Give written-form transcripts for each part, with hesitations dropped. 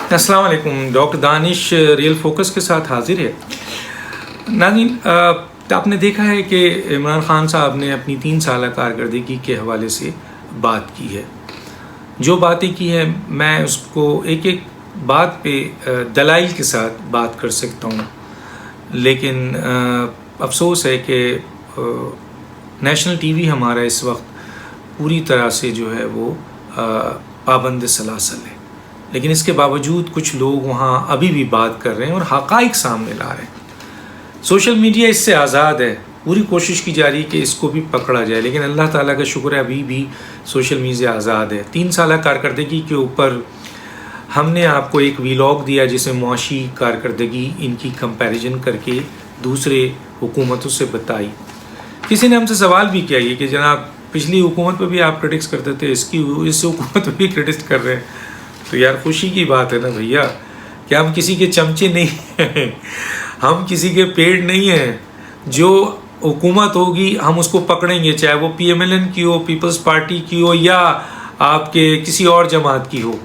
السلام علیکم. ڈاکٹر دانش real focus کے ساتھ حاضر ہے. ناظرین، آپ نے دیکھا ہے کہ عمران خان صاحب نے اپنی 3 سالہ کارکردگی کے حوالے سے بات کی ہے. جو باتیں کی ہیں میں اس کو ایک ایک بات پہ دلائل کے ساتھ بات کر سکتا ہوں، لیکن افسوس ہے کہ نیشنل ٹی وی ہمارا اس وقت پوری طرح سے جو ہے وہ پابند سلاسل ہے، لیکن اس کے باوجود کچھ لوگ وہاں ابھی بھی بات کر رہے ہیں اور حقائق سامنے لا رہے ہیں. سوشل میڈیا اس سے آزاد ہے، پوری کوشش کی جا رہی ہے کہ اس کو بھی پکڑا جائے، لیکن اللہ تعالیٰ کا شکر ہے ابھی بھی سوشل میڈیا آزاد ہے. 3 سالہ کارکردگی کے اوپر ہم نے آپ کو ایک ویلاگ دیا جسے معاشی کارکردگی ان کی کمپیریزن کر کے دوسرے حکومتوں سے بتائی. کسی نے ہم سے سوال بھی کیا کہ جناب پچھلی حکومت پہ بھی آپ کرٹکس کرتے تھے، اس حکومت پہ بھی کرٹکس کر رہے ہیں. تو یار خوشی کی بات ہے نا بھیا کہ ہم کسی کے چمچے نہیں ہیں، ہم کسی کے پیڑ نہیں ہیں. جو حکومت ہوگی ہم اس کو پکڑیں گے، چاہے وہ PMLN کی ہو، پیپلز پارٹی کی ہو، یا آپ کے کسی اور جماعت کی ہو.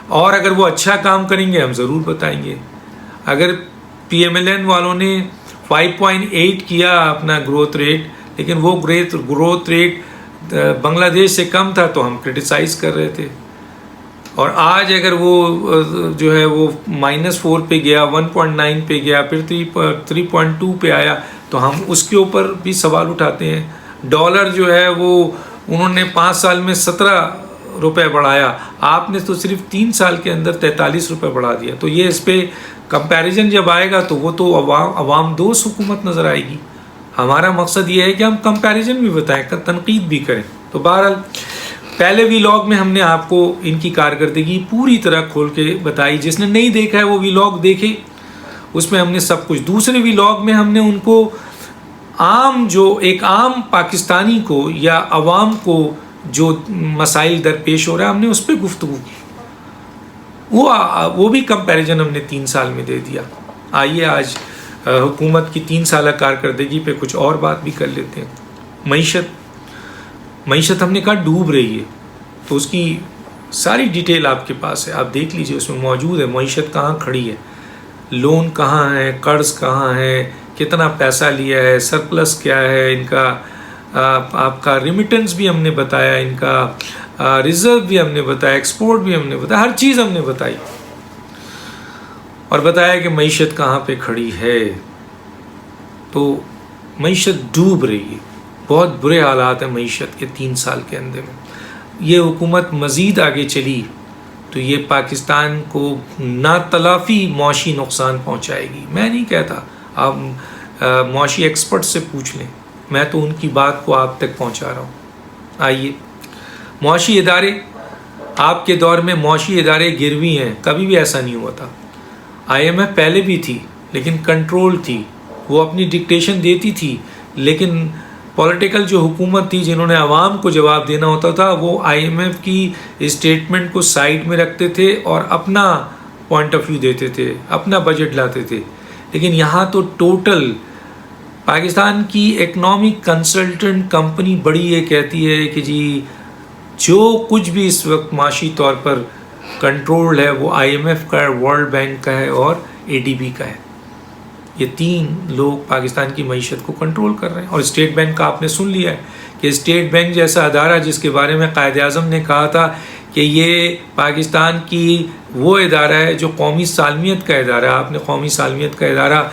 اور اگر وہ اچھا کام کریں گے ہم ضرور بتائیں گے. اگر PMLN والوں نے 5.8 کیا اپنا گروتھ ریٹ، لیکن وہ گروتھ ریٹ بنگلہ دیش سے کم تھا تو ہم کرٹیسائز کر رہے تھے. اور آج اگر وہ جو ہے وہ -4 پہ گیا، 1.9 پہ گیا، پھر 3.2 پہ آیا تو ہم اس کے اوپر بھی سوال اٹھاتے ہیں. ڈالر جو ہے وہ انہوں نے 5 سال میں 17 روپے بڑھایا، آپ نے تو صرف 3 سال کے اندر 43 روپے بڑھا دیا. تو یہ اس پہ کمپیریزن جب آئے گا تو وہ تو عوام دوست حکومت نظر آئے گی. ہمارا مقصد یہ ہے کہ ہم کمپیریزن بھی بتائیں، تنقید بھی کریں. تو بہرحال پہلے ویلاگ میں ہم نے آپ کو ان کی کارکردگی پوری طرح کھول کے بتائی. جس نے نہیں دیکھا ہے وہ ویلاگ دیکھے، اس میں ہم نے سب کچھ. دوسرے ویلاگ میں ہم نے ان کو ایک عام پاکستانی کو یا عوام کو جو مسائل درپیش ہو رہا ہے ہم نے اس پہ گفتگو کی. وہ بھی کمپیریزن ہم نے 3 سال میں دے دیا. آئیے آج حکومت کی 3 سالہ کارکردگی پہ کچھ اور بات بھی کر لیتے ہیں. معیشت ہم نے کہا ڈوب رہی ہے، تو اس کی ساری ڈیٹیل آپ کے پاس ہے، آپ دیکھ لیجئے، اس میں موجود ہے. معیشت کہاں کھڑی ہے، لون کہاں ہے، قرض کہاں ہے، کتنا پیسہ لیا ہے، سرپلس کیا ہے ان کا، آپ کا ریمیٹنس بھی ہم نے بتایا، ان کا ریزرو بھی ہم نے بتایا، ایکسپورٹ بھی ہم نے بتایا، ہر چیز ہم نے بتائی اور بتایا کہ معیشت کہاں پہ کھڑی ہے. تو معیشت ڈوب رہی ہے، بہت برے حالات ہیں معیشت کے 3 سال کے اندر میں. یہ حکومت مزید آگے چلی تو یہ پاکستان کو ناتلافی معاشی نقصان پہنچائے گی. میں نہیں کہتا، آپ معاشی ایکسپرٹ سے پوچھ لیں، میں تو ان کی بات کو آپ تک پہنچا رہا ہوں. آئیے، معاشی ادارے، آپ کے دور میں معاشی ادارے گروی ہیں، کبھی بھی ایسا نہیں ہوا تھا. IMF پہلے بھی تھی لیکن کنٹرول تھی، وہ اپنی ڈکٹیشن دیتی تھی، لیکن پولیٹیکل جو حکومت تھی جنہوں نے عوام کو جواب دینا ہوتا تھا وہ IMF کی اسٹیٹمنٹ کو سائڈ میں رکھتے تھے اور اپنا پوائنٹ آف ویو دیتے تھے، اپنا بجٹ لاتے تھے. لیکن یہاں تو ٹوٹل پاکستان کی اکنامک کنسلٹنٹ کمپنی بڑی یہ کہتی ہے کہ جی جو کچھ بھی اس وقت معاشی طور پر کنٹرول ہے وہ IMF کا ہے، ورلڈ بینک کا ہے اور ADB کا ہے. یہ 3 لوگ پاکستان کی معیشت کو کنٹرول کر رہے ہیں. اور اسٹیٹ بینک کا آپ نے سن لیا ہے کہ اسٹیٹ بینک جیسا ادارہ جس کے بارے میں قائد اعظم نے کہا تھا کہ یہ پاکستان کی وہ ادارہ ہے جو قومی سالمیت کا ادارہ ہے، آپ نے قومی سالمیت کا ادارہ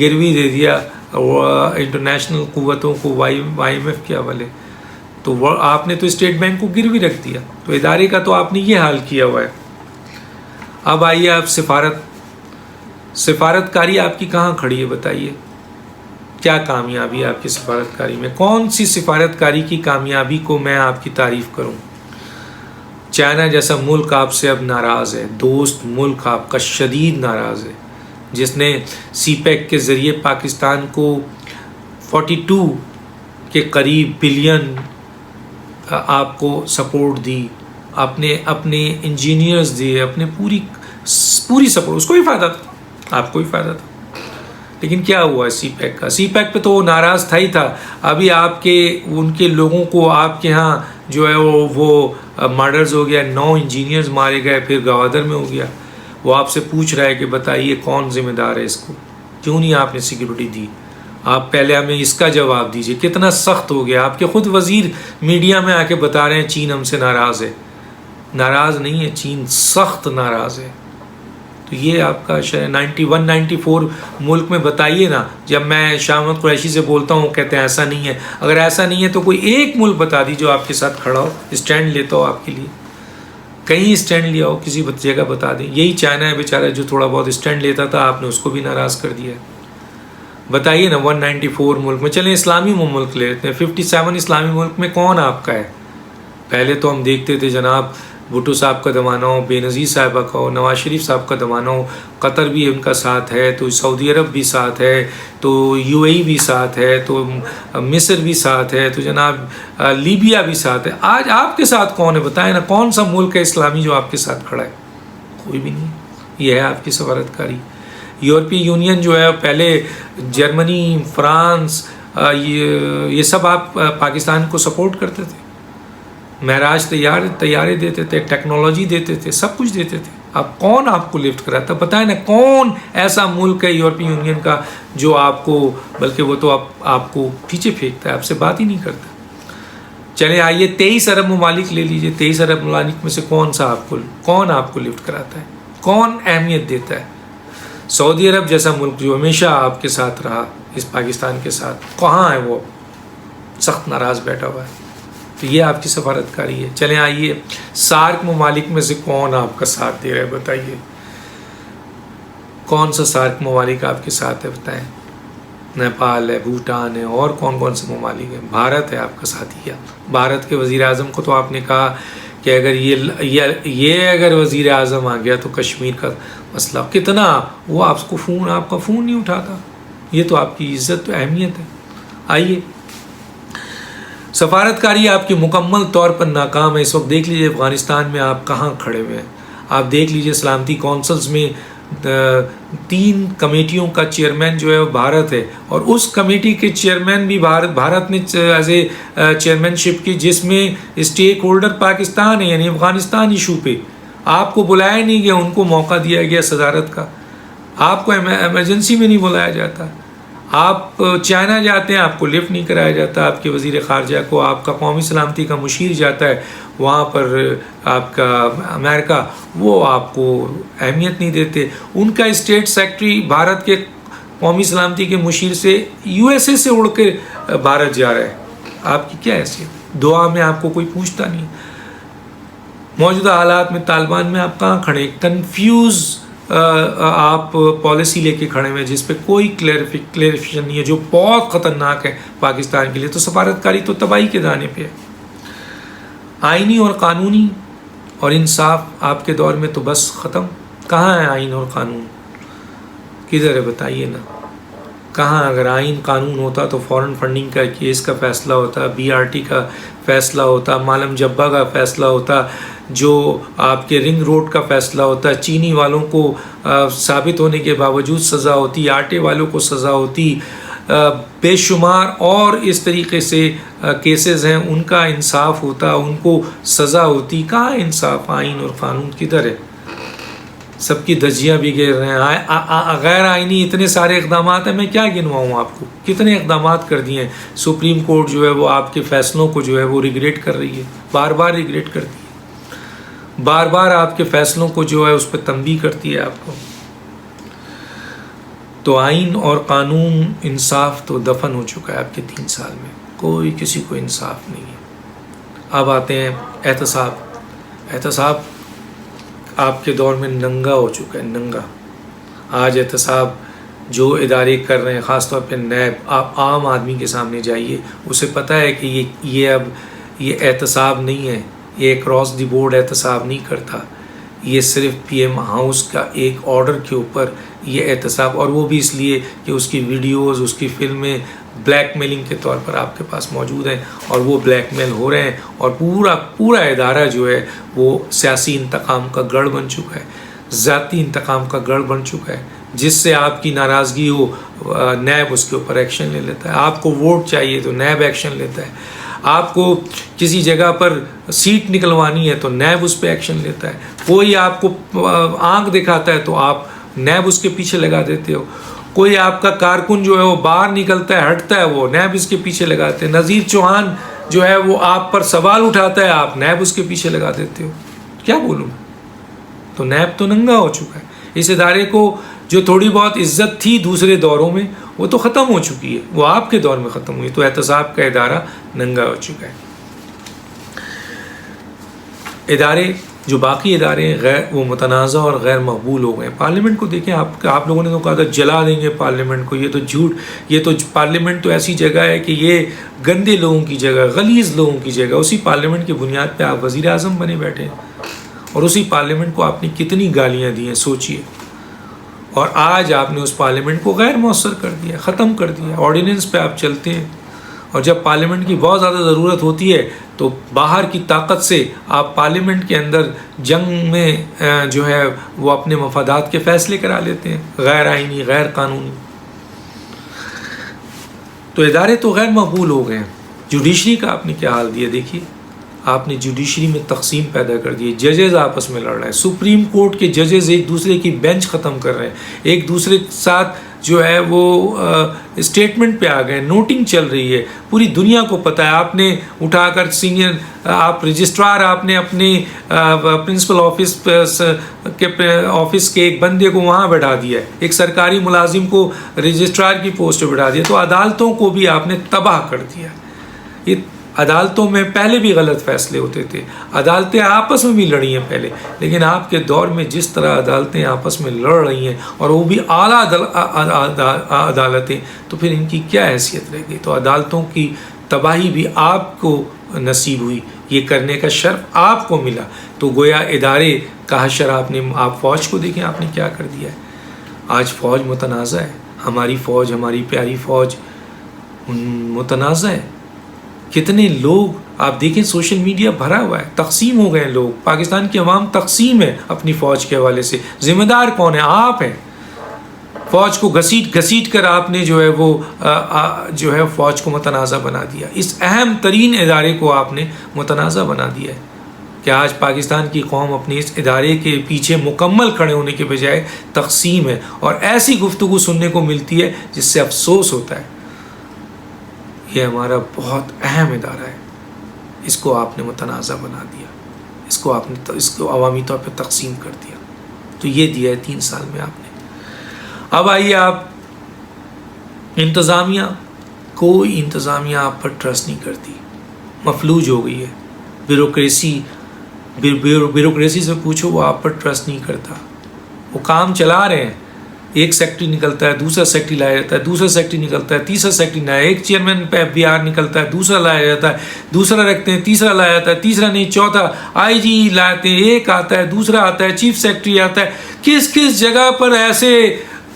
گروی دے دیا انٹرنیشنل قوتوں کو IMF کے حوالے. تو آپ نے تو اسٹیٹ بینک کو گروی رکھ دیا. تو ادارے کا تو آپ نے یہ حال کیا ہوا ہے. اب آئیے آپ سفارتکاری آپ کی کہاں کھڑی ہے بتائیے، کیا کامیابی ہے آپ کی سفارتکاری میں؟ کون سی سفارتکاری کی کامیابی کو میں آپ کی تعریف کروں؟ چائنا جیسا ملک آپ سے اب ناراض ہے، دوست ملک آپ کا شدید ناراض ہے، جس نے CPEC کے ذریعے پاکستان کو 42 کے قریب بلین آپ کو سپورٹ دی، اپنے انجینئرز دیے، اپنے پوری سپورٹ. اس کو ہی فائدہ تھا، آپ کو ہی فائدہ تھا. لیکن کیا ہوا ہے CPEC کا؟ CPEC پہ تو وہ ناراض تھا ہی تھا. ابھی ان کے لوگوں کو آپ کے ہاں جو ہے وہ مرڈرز ہو گیا، 9 انجینئرز مارے گئے، پھر گوادر میں ہو گیا. وہ آپ سے پوچھ رہا ہے کہ بتائیے کون ذمہ دار ہے اس کو، کیوں نہیں آپ نے سیکیورٹی دی، آپ پہلے ہمیں اس کا جواب دیجئے۔ کتنا سخت ہو گیا، آپ کے خود وزیر میڈیا میں آ کے بتا رہے ہیں چین ہم سے ناراض ہے۔ ناراض نہیں ہے چین، سخت ناراض ہے۔ تو یہ آپ کا 91 94 ملک میں بتائیے نا، جب میں شاہ محمد قریشی سے بولتا ہوں کہتے ہیں ایسا نہیں ہے۔ اگر ایسا نہیں ہے تو کوئی ایک ملک بتا دی جو آپ کے ساتھ کھڑا ہو، اسٹینڈ لیتا ہو آپ کے لیے، کہیں اسٹینڈ لیا ہو، کسی جگہ بتا دیں۔ یہی چائنا ہے بیچارہ جو تھوڑا بہت اسٹینڈ لیتا تھا، آپ نے اس کو بھی ناراض کر دیا ہے۔ بتائیے نا 194 ملک میں، چلیں اسلامی ملک لیتے ہیں، 57 اسلامی ملک میں کون آپ کا ہے؟ پہلے تو ہم دیکھتے تھے جناب بھٹو صاحب کا زمانہ ہو، بے نظیر صاحبہ کا ہو، نواز شریف صاحب کا زمانہ ہو، قطر بھی ان کا ساتھ ہے، تو سعودی عرب بھی ساتھ ہے، تو UAE بھی ساتھ ہے، تو مصر بھی ساتھ ہے، تو جناب لیبیا بھی ساتھ ہے۔ آج آپ کے ساتھ کون ہے بتائیں نا، کون سا ملک ہے اسلامی جو آپ کے ساتھ کھڑا ہے؟ کوئی بھی نہیں۔ یہ ہے آپ کی سفارتکاری۔ یورپی یونین جو ہے پہلے جرمنی، فرانس، یہ سب آپ پاکستان کو سپورٹ کرتے تھے، معراج تیارے دیتے تھے، ٹیکنالوجی دیتے تھے، سب کچھ دیتے تھے۔ اب کون آپ کو لفٹ کراتا؟ بتائیں نا کون ایسا ملک ہے یورپی یونین کا جو آپ کو، بلکہ وہ تو آپ کو پیچھے پھینکتا ہے، آپ سے بات ہی نہیں کرتا۔ چلیں آئیے 23 ارب ممالک لے لیجئے، 23 ارب ممالک میں سے کون آپ کو لفٹ کراتا ہے، کون اہمیت دیتا ہے؟ سعودی عرب جیسا ملک جو ہمیشہ آپ کے ساتھ رہا اس پاکستان کے ساتھ، کہاں ہے وہ؟ سخت ناراض بیٹھا ہوا ہے۔ تو یہ آپ کی سفارتکاری ہے۔ چلیں آئیے سارک ممالک میں سے کون آپ کا ساتھ دے رہا ہے بتائیے، کون سا سارک ممالک آپ کے ساتھ ہے بتائیں؟ نیپال ہے، بھوٹان ہے، اور کون سے ممالک ہیں؟ بھارت ہے آپ کا ساتھی۔ بھارت کے وزیر اعظم کو تو آپ نے کہا کہ اگر یہ اگر وزیر اعظم آ گیا تو کشمیر کا مسئلہ کتنا، وہ آپ کا فون نہیں اٹھاتا۔ یہ تو آپ کی عزت تو اہمیت ہے۔ آئیے سفارتکاری آپ کی مکمل طور پر ناکام ہے۔ اس وقت دیکھ لیجئے افغانستان میں آپ کہاں کھڑے ہوئے ہیں۔ آپ دیکھ لیجئے سلامتی کونسلز میں 3 کمیٹیوں کا چیئرمین جو ہے وہ بھارت ہے، اور اس کمیٹی کے چیئرمین بھی بھارت نے ایز اے چیئرمین شپ کی، جس میں اسٹیک ہولڈر پاکستان ہے، یعنی افغانستان ایشو پہ آپ کو بلایا نہیں گیا، ان کو موقع دیا گیا صدارت کا۔ آپ کو ایمرجنسی میں نہیں بلایا جاتا، آپ چائنا جاتے ہیں آپ کو لفٹ نہیں کرایا جاتا، آپ کے وزیر خارجہ کو، آپ کا قومی سلامتی کا مشیر جاتا ہے وہاں پر، آپ کا امریکہ، وہ آپ کو اہمیت نہیں دیتے۔ ان کا اسٹیٹ سیکرٹری بھارت کے قومی سلامتی کے مشیر سے USA سے اڑ کے بھارت جا رہا ہے، آپ کی کیا حیثیت؟ دعا میں آپ کو کوئی پوچھتا نہیں۔ موجودہ حالات میں طالبان میں آپ کہاں کھڑے؟ کنفیوز آپ پالیسی لے کے کھڑے ہوئے جس پہ کوئی کلیریفیکیشن نہیں ہے، جو بہت خطرناک ہے پاکستان کے لیے۔ تو سفارتکاری تو تباہی کے دانے پہ ہے۔ آئینی اور قانونی اور انصاف آپ کے دور میں تو بس ختم۔ کہاں ہے آئین اور قانون؟ کدھر ہے بتائیے نا، کہاں؟ اگر آئین قانون ہوتا تو فورن فنڈنگ کا کیس کا فیصلہ ہوتا، BRT کا فیصلہ ہوتا، مالم جبہ کا فیصلہ ہوتا، جو آپ کے رنگ روڈ کا فیصلہ ہوتا، چینی والوں کو ثابت ہونے کے باوجود سزا ہوتی، آٹے والوں کو سزا ہوتی، بے شمار اور اس طریقے سے کیسز ہیں، ان کا انصاف ہوتا، ان کو سزا ہوتی۔ کہاں انصاف؟ آئین اور قانون کدھر ہے؟ سب کی دھجیاں بھی گر رہے ہیں۔ غیر آئینی اتنے سارے اقدامات ہیں، میں کیا گنواؤں آپ کو، کتنے اقدامات کر دیے ہیں۔ سپریم کورٹ جو ہے وہ آپ کے فیصلوں کو جو ہے وہ ریگریٹ کر رہی ہے، بار بار ریگریٹ کرتی ہے، بار بار آپ کے فیصلوں کو جو ہے اس پہ تنبیہ کرتی ہے آپ کو۔ تو آئین اور قانون، انصاف تو دفن ہو چکا ہے آپ کے 3 سال میں، کوئی کسی کو انصاف نہیں ہے۔ اب آتے ہیں احتساب آپ کے دور میں ننگا ہو چکا ہے، ننگا۔ آج احتساب جو ادارے کر رہے ہیں، خاص طور پہ نیب، آپ عام آدمی کے سامنے جائیے، اسے پتہ ہے کہ یہ احتساب نہیں ہے، یہ کراس دی بورڈ احتساب نہیں کرتا، یہ صرف PM ہاؤس کا ایک آرڈر کے اوپر یہ احتساب، اور وہ بھی اس لیے کہ اس کی ویڈیوز، اس کی فلمیں بلیک میلنگ کے طور پر آپ کے پاس موجود ہیں، اور وہ بلیک میل ہو رہے ہیں، اور پورا ادارہ جو ہے وہ سیاسی انتقام کا گڑھ بن چکا ہے، ذاتی انتقام کا گڑھ بن چکا ہے۔ جس سے آپ کی ناراضگی ہو، نیب اس کے اوپر ایکشن لے لیتا ہے، آپ کو ووٹ چاہیے تو نیب ایکشن لیتا ہے، آپ کو کسی جگہ پر سیٹ نکلوانی ہے تو نیب اس پہ ایکشن لیتا ہے. کوئی آپ کو آنکھ دکھاتا ہے تو آپ نیب اس کے پیچھے لگا دیتے ہو. کوئی آپ کا کارکن جو ہے وہ باہر نکلتا ہے ہٹتا ہے وہ نیب اس کے پیچھے لگاتے ہیں. نذیر چوہان جو ہے وہ آپ پر سوال اٹھاتا ہے آپ نیب اس کے پیچھے لگا دیتے ہو. کیا بولوں؟ تو نیب تو ننگا ہو چکا ہے. اس ادارے کو جو تھوڑی بہت عزت تھی دوسرے دوروں میں وہ تو ختم ہو چکی ہے, وہ آپ کے دور میں ختم ہوئی. تو احتساب کا ادارہ ننگا ہو چکا ہے. ادارے جو باقی ادارے ہیں غیر وہ متنازع اور غیر مقبول ہو گئے. پارلیمنٹ کو دیکھیں, آپ لوگوں نے تو کہا تھا جلا دیں گے پارلیمنٹ کو, یہ تو جھوٹ. یہ تو پارلیمنٹ تو ایسی جگہ ہے کہ یہ گندے لوگوں کی جگہ, غلیظ لوگوں کی جگہ. اسی پارلیمنٹ کی بنیاد پہ آپ وزیر اعظم بنے بیٹھے ہیں, اور اسی پارلیمنٹ کو آپ نے کتنی گالیاں دی ہیں سوچئے. اور آج آپ نے اس پارلیمنٹ کو غیر مؤثر کر دیا, ختم کر دیا. آرڈیننس پہ آپ چلتے ہیں, اور جب پارلیمنٹ کی بہت زیادہ ضرورت ہوتی ہے تو باہر کی طاقت سے آپ پارلیمنٹ کے اندر جنگ میں جو ہے وہ اپنے مفادات کے فیصلے کرا لیتے ہیں, غیر آئینی, غیر قانونی. تو ادارے تو غیر مقبول ہو گئے ہیں. جوڈیشری کا آپ نے کیا حال دیا دیکھیے. آپ نے جوڈیشری میں تقسیم پیدا کر دی. ججز آپس میں لڑ رہے ہیں. سپریم کورٹ کے ججز ایک دوسرے کی بینچ ختم کر رہے ہیں, ایک دوسرے کے ساتھ جو ہے وہ اسٹیٹمنٹ پہ آ گئے, نوٹنگ چل رہی ہے. پوری دنیا کو پتہ ہے. آپ نے اٹھا کر سینئر آپ رجسٹرار, آپ نے اپنے پرنسپل آفس کے ایک بندے کو وہاں بٹھا دیا ہے, ایک سرکاری ملازم کو رجسٹرار کی پوسٹ پہ بٹھا دیا. تو عدالتوں کو بھی آپ نے تباہ کر دیا. یہ عدالتوں میں پہلے بھی غلط فیصلے ہوتے تھے, عدالتیں آپس میں بھی لڑی ہیں پہلے, لیکن آپ کے دور میں جس طرح عدالتیں آپس میں لڑ رہی ہیں, اور وہ بھی اعلیٰ عدالتیں, تو پھر ان کی کیا حیثیت رہ گئی. تو عدالتوں کی تباہی بھی آپ کو نصیب ہوئی, یہ کرنے کا شرف آپ کو ملا. تو گویا ادارے کا حشر آپ فوج کو دیکھیں آپ نے کیا کر دیا ہے. آج فوج متنازع ہے. ہماری فوج, ہماری پیاری فوج متنازع ہے. کتنے لوگ آپ دیکھیں سوشل میڈیا بھرا ہوا ہے, تقسیم ہو گئے لوگ. پاکستان کی عوام تقسیم ہے اپنی فوج کے حوالے سے. ذمہ دار کون ہے؟ آپ ہیں. فوج کو گھسیٹ کر آپ نے جو ہے وہ جو ہے فوج کو متنازع بنا دیا. اس اہم ترین ادارے کو آپ نے متنازع بنا دیا ہے کہ آج پاکستان کی قوم اپنے اس ادارے کے پیچھے مکمل کھڑے ہونے کے بجائے تقسیم ہے. اور ایسی گفتگو سننے کو ملتی ہے جس سے افسوس ہوتا ہے. یہ ہمارا بہت اہم ادارہ ہے, اس کو آپ نے متنازع بنا دیا, اس کو عوامی طور پہ تقسیم کر دیا. تو یہ دیا ہے 3 سال میں آپ نے. اب آئیے آپ انتظامیہ, کوئی انتظامیہ آپ پر ٹرسٹ نہیں کرتی, مفلوج ہو گئی ہے. بیوروکریسی سے پوچھو, وہ آپ پر ٹرسٹ نہیں کرتا. وہ کام چلا رہے ہیں, ایک سیکٹری نکلتا ہے, دوسرا سیکٹری لایا جاتا ہے, دوسرا سیکٹری نکلتا ہے, تیسرا سیکٹری نیا, ایک چیئرمین پہ FBR نکلتا ہے, دوسرا لایا جاتا ہے, دوسرا رکھتے ہیں, تیسرا لایا جاتا ہے, تیسرا نہیں چوتھا IG لاتے ہیں, ایک آتا ہے, دوسرا آتا ہے, چیف سیکٹری آتا ہے. کس جگہ پر ایسے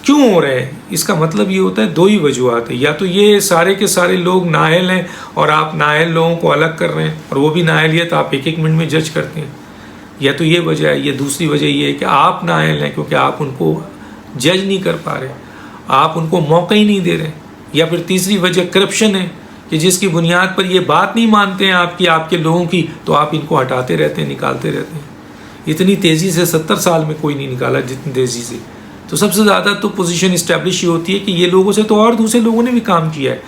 کیوں ہو رہے ہیں؟ اس کا مطلب یہ ہوتا ہے 2 ہی وجوہات ہیں. یا تو یہ سارے کے سارے لوگ نااہل ہیں اور آپ نااہل لوگوں کو الگ کر رہے ہیں, اور وہ بھی نااہلیت آپ ایک منٹ میں جج کرتے ہیں. یا تو یہ وجہ ہے. یا دوسری وجہ یہ ہے کہ آپ نااہل ہیں کیونکہ آپ ان کو جج نہیں کر پا رہے, آپ ان کو موقع ہی نہیں دے رہے. یا پھر تیسری وجہ کرپشن ہے کہ جس کی بنیاد پر یہ بات نہیں مانتے ہیں آپ کے لوگوں کی, تو آپ ان کو ہٹاتے رہتے ہیں, نکالتے رہتے ہیں. اتنی تیزی سے 70 سال میں کوئی نہیں نکالا جتنی تیزی سے. تو سب سے زیادہ تو پوزیشن اسٹیبلش یہ ہوتی ہے کہ یہ لوگوں سے تو اور دوسرے لوگوں نے بھی کام کیا ہے,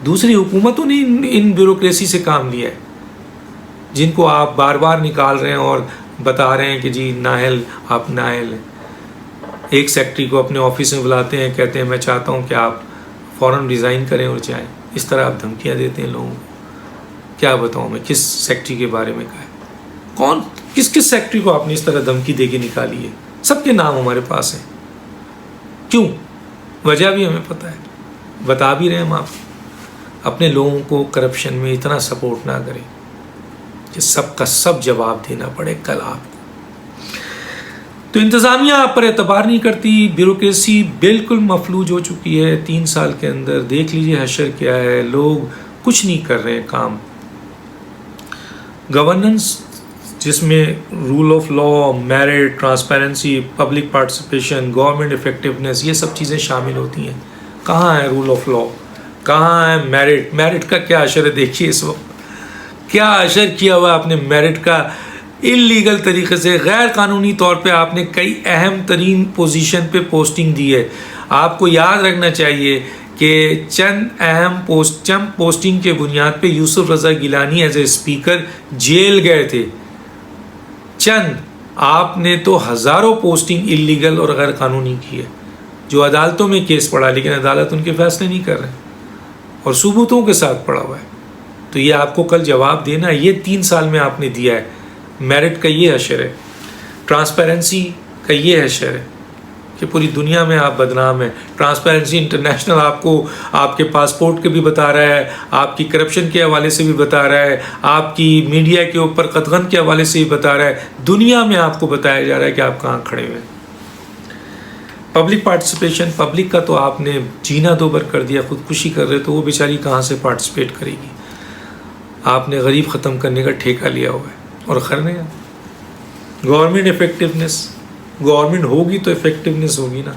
دوسری حکومتوں نے ان بیوروکریسی سے کام لیا ہے, جن کو آپ بار بار نکال رہے ہیں اور بتا رہے ہیں کہ جی نااہل, آپ نااہل ہیں. ایک سیکٹری کو اپنے آفس میں بلاتے ہیں, کہتے ہیں میں چاہتا ہوں کہ آپ فوراً ریزائن کریں اور جائیں. اس طرح آپ دھمکیاں دیتے ہیں لوگوں کو. کیا بتاؤں میں کس سیکٹری کے بارے میں کہا ہے, کس سیکٹری کو آپ نے اس طرح دھمکی دے کے نکالی ہے؟ سب کے نام ہمارے پاس ہیں. کیوں؟ وجہ بھی ہمیں پتہ ہے, بتا بھی رہے ہیں ہم آپ. اپنے لوگوں کو کرپشن میں اتنا سپورٹ نہ کریں کہ سب کا سب جواب دینا پڑے کل آپ کو. تو انتظامیہ آپ پر اعتبار نہیں کرتی, بیوروکریسی بالکل مفلوج ہو چکی ہے. 3 سال کے اندر دیکھ لیجئے حشر کیا ہے, لوگ کچھ نہیں کر رہے ہیں کام. گورننس جس میں rule of law, merit, transparency, public participation, government effectiveness, یہ سب چیزیں شامل ہوتی ہیں. کہاں ہے رول آف لا, کہاں ہے میرٹ کا کیا اشر ہے دیکھیے اس وقت. کیا اشر کیا ہوا آپ نے میرٹ کا اللیگل طریقے سے، غیر قانونی طور پہ آپ نے کئی اہم ترین پوزیشن پہ پوسٹنگ دی ہے. آپ کو یاد رکھنا چاہیے کہ چند پوسٹنگ کے بنیاد پہ Yusuf Raza Gilani as a speaker جیل گئے تھے. آپ نے تو ہزاروں پوسٹنگ اللیگل اور غیر قانونی کی ہے، جو عدالتوں میں کیس پڑا، لیکن عدالت ان کے فیصلے نہیں کر رہے اور ثبوتوں کے ساتھ پڑا ہوا ہے. تو یہ آپ کو کل جواب دینا ہے. یہ 3 سال میں آپ نے دیا ہے. میرٹ کا یہ اشر ہے، ٹرانسپیرنسی کا یہ اشر ہے کہ پوری دنیا میں آپ بدنام ہیں. ٹرانسپیرنسی انٹرنیشنل آپ کو آپ کے پاسپورٹ کے بھی بتا رہا ہے، آپ کی کرپشن کے حوالے سے بھی بتا رہا ہے، آپ کی میڈیا کے اوپر قدغن کے حوالے سے بھی بتا رہا ہے. دنیا میں آپ کو بتایا جا رہا ہے کہ آپ کہاں کھڑے ہوئے. پبلک پارٹیسپیشن، پبلک کا تو آپ نے جینا دوبر کر دیا. خودکشی کر رہے تو وہ بیچاری کہاں سے پارٹیسپیٹ کرے گی. آپ نے غریب ختم کرنے کا ٹھیکہ لیا ہوا ہے اور کرنے گا. گورنمنٹ افیکٹونیس، گورنمنٹ ہوگی تو افیکٹونیس ہوگی نا.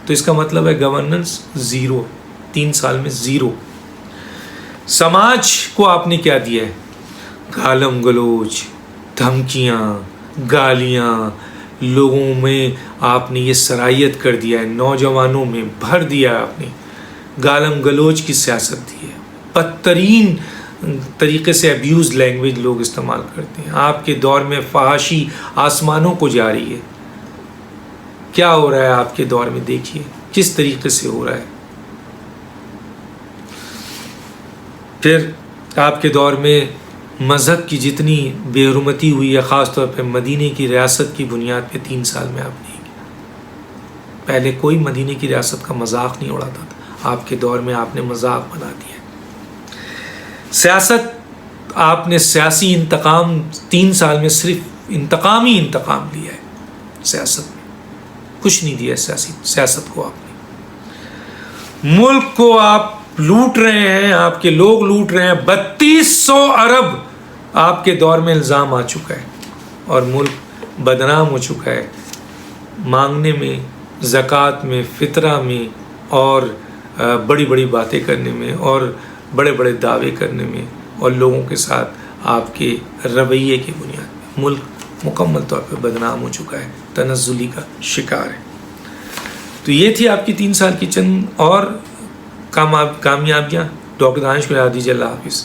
تو اس کا مطلب ہے گورننس زیرو، 3 سال میں زیرو. سماج کو آپ نے کیا دیا ہے؟ گالم گلوچ، دھمکیاں، گالیاں. لوگوں میں آپ نے یہ صلاحیت کر دیا ہے، نوجوانوں میں بھر دیا ہے. آپ نے گالم گلوچ کی سیاست دی ہے. بدترین طریقے سے ابیوز لینگویج لوگ استعمال کرتے ہیں. آپ کے دور میں فحاشی آسمانوں کو جا رہی ہے. کیا ہو رہا ہے آپ کے دور میں؟ دیکھیے کس طریقے سے ہو رہا ہے. پھر آپ کے دور میں مذہب کی جتنی بے حرمتی ہوئی ہے، خاص طور پہ مدینے کی ریاست کی بنیاد پہ 3 سال میں آپ نے کیا. پہلے کوئی مدینے کی ریاست کا مذاق نہیں اڑاتا تھا. آپ کے دور میں آپ نے مذاق بنا دیا. سیاست، آپ نے سیاسی انتقام 3 سال میں صرف انتقام ہی انتقام لیا ہے. سیاست میں کچھ نہیں دیا. سیاست کو آپ نے، ملک کو آپ لوٹ رہے ہیں، آپ کے لوگ لوٹ رہے ہیں. 3200 ارب آپ کے دور میں الزام آ چکا ہے اور ملک بدنام ہو چکا ہے. مانگنے میں، زکوٰۃ میں، فطرہ میں اور بڑی بڑی باتیں کرنے میں اور بڑے بڑے دعوے کرنے میں اور لوگوں کے ساتھ آپ کے رویے کی بنیاد پہ ملک مکمل طور پہ بدنام ہو چکا ہے، تنزلی کا شکار ہے. تو یہ تھی آپ کی 3 سال کی چند اور کامیابیاں. ڈاکٹر دانش کو یاد دیجیے. اللہ حافظ.